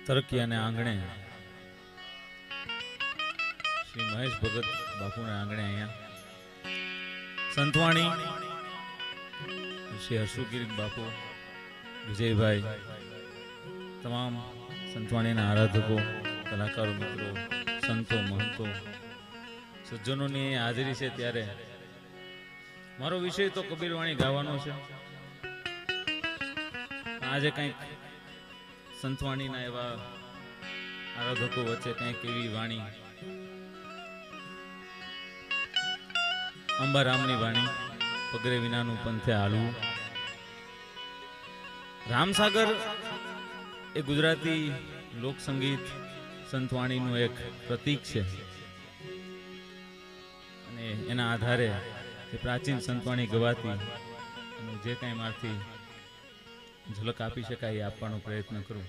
તરકિયાને આંગણે શ્રી મહેશ ભગત બાપુને આંગણે અહીંયા સંતવાણી શ્રી હર્ષુગીરી બાપુ, વિજયભાઈ, તમામ સંતવાણીના આરાધકો, કલાકારો, મિત્રો, સંતો, મહંતો, સજ્જનોની હાજરી છે ત્યારે મારો વિષય તો કબીરવાણી ગાવાનો છે. આજે કંઈક સંતવાણીના એવા આરાધકો વચ્ચે કંઈક એવી વાણી, અંબારામની વાણી, પગરે વિનાનું પંથે હાલવું. રામસાગર એ ગુજરાતી લોકસંગીત સંતવાણીનું એક પ્રતીક છે અને એના આધારે જે પ્રાચીન સંતવાણી ગવાતી જે કાંઈ મારથી ઝલક આપી શકાય એ આપવાનો પ્રયત્ન કરું.